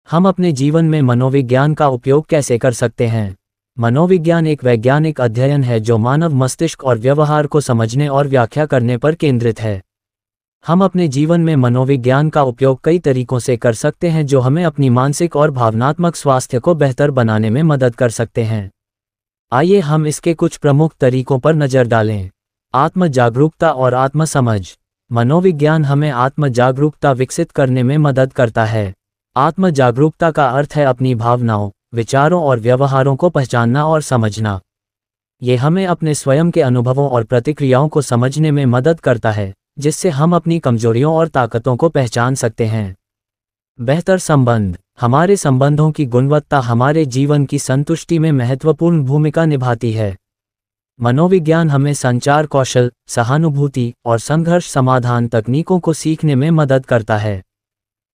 हम अपने जीवन में मनोविज्ञान का उपयोग कैसे कर सकते हैं? मनोविज्ञान एक वैज्ञानिक अध्ययन है जो मानव मस्तिष्क और व्यवहार को समझने और व्याख्या करने पर केंद्रित है। हम अपने जीवन में मनोविज्ञान का उपयोग कई तरीकों से कर सकते हैं जो हमें अपनी मानसिक और भावनात्मक स्वास्थ्य को बेहतर बनाने में मदद कर सकते हैं। आइए हम इसके कुछ प्रमुख तरीकों पर नज़र डालें। आत्म जागरूकता और आत्म समझ। मनोविज्ञान हमें आत्म जागरूकता विकसित करने में मदद करता है। आत्म जागरूकता का अर्थ है अपनी भावनाओं, विचारों और व्यवहारों को पहचानना और समझना। ये हमें अपने स्वयं के अनुभवों और प्रतिक्रियाओं को समझने में मदद करता है, जिससे हम अपनी कमजोरियों और ताकतों को पहचान सकते हैं। बेहतर संबंध। हमारे संबंधों की गुणवत्ता हमारे जीवन की संतुष्टि में महत्वपूर्ण भूमिका निभाती है। मनोविज्ञान हमें संचार कौशल, सहानुभूति और संघर्ष समाधान तकनीकों को सीखने में मदद करता है।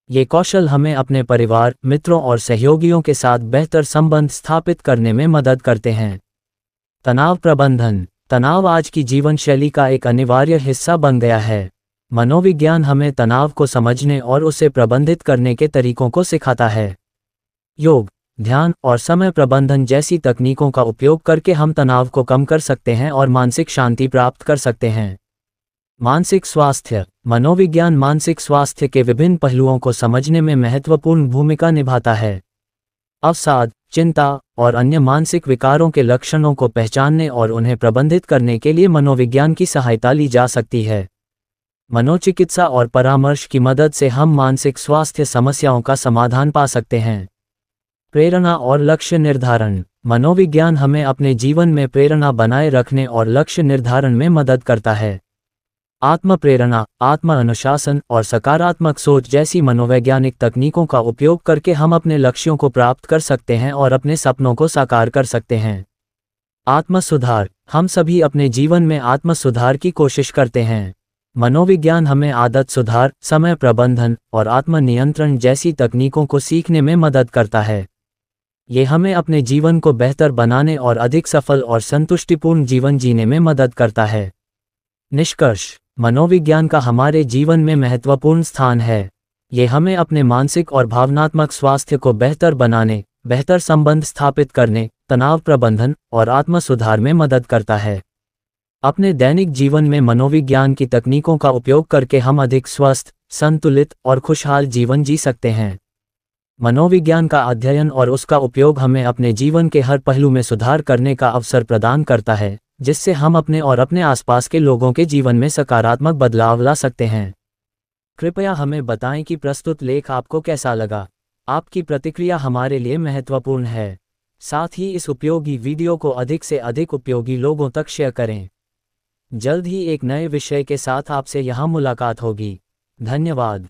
ये कौशल हमें अपने परिवार, मित्रों और सहयोगियों के साथ बेहतर संबंध स्थापित करने में मदद करते हैं। तनाव प्रबंधन। तनाव आज की जीवन शैली का एक अनिवार्य हिस्सा बन गया है। मनोविज्ञान हमें तनाव को समझने और उसे प्रबंधित करने के तरीकों को सिखाता है। योग, ध्यान और समय प्रबंधन जैसी तकनीकों का उपयोग करके हम तनाव को कम कर सकते हैं और मानसिक शांति प्राप्त कर सकते हैं। मानसिक स्वास्थ्य। मनोविज्ञान मानसिक स्वास्थ्य के विभिन्न पहलुओं को समझने में महत्वपूर्ण भूमिका निभाता है। अवसाद, चिंता और अन्य मानसिक विकारों के लक्षणों को पहचानने और उन्हें प्रबंधित करने के लिए मनोविज्ञान की सहायता ली जा सकती है। मनोचिकित्सा और परामर्श की मदद से हम मानसिक स्वास्थ्य समस्याओं का समाधान पा सकते हैं। प्रेरणा और लक्ष्य निर्धारण। मनोविज्ञान हमें अपने जीवन में प्रेरणा बनाए रखने और लक्ष्य निर्धारण में मदद करता है। आत्म प्रेरणा, आत्म अनुशासन और सकारात्मक सोच जैसी मनोवैज्ञानिक तकनीकों का उपयोग करके हम अपने लक्ष्यों को प्राप्त कर सकते हैं और अपने सपनों को साकार कर सकते हैं। आत्म सुधार। हम सभी अपने जीवन में आत्म सुधार की कोशिश करते हैं। मनोविज्ञान हमें आदत सुधार, समय प्रबंधन और आत्म नियंत्रण जैसी तकनीकों को सीखने में मदद करता है। ये हमें अपने जीवन को बेहतर बनाने और अधिक सफल और संतुष्टिपूर्ण जीवन जीने में मदद करता है। निष्कर्ष। मनोविज्ञान का हमारे जीवन में महत्वपूर्ण स्थान है। ये हमें अपने मानसिक और भावनात्मक स्वास्थ्य को बेहतर बनाने, बेहतर संबंध स्थापित करने, तनाव प्रबंधन और आत्म सुधार में मदद करता है। अपने दैनिक जीवन में मनोविज्ञान की तकनीकों का उपयोग करके हम अधिक स्वस्थ, संतुलित और खुशहाल जीवन जी सकते हैं। मनोविज्ञान का अध्ययन और उसका उपयोग हमें अपने जीवन के हर पहलू में सुधार करने का अवसर प्रदान करता है, जिससे हम अपने और अपने आसपास के लोगों के जीवन में सकारात्मक बदलाव ला सकते हैं। कृपया हमें बताएं कि प्रस्तुत लेख आपको कैसा लगा। आपकी प्रतिक्रिया हमारे लिए महत्वपूर्ण है। साथ ही इस उपयोगी वीडियो को अधिक से अधिक उपयोगी लोगों तक शेयर करें। जल्द ही एक नए विषय के साथ आपसे यहाँ मुलाकात होगी। धन्यवाद।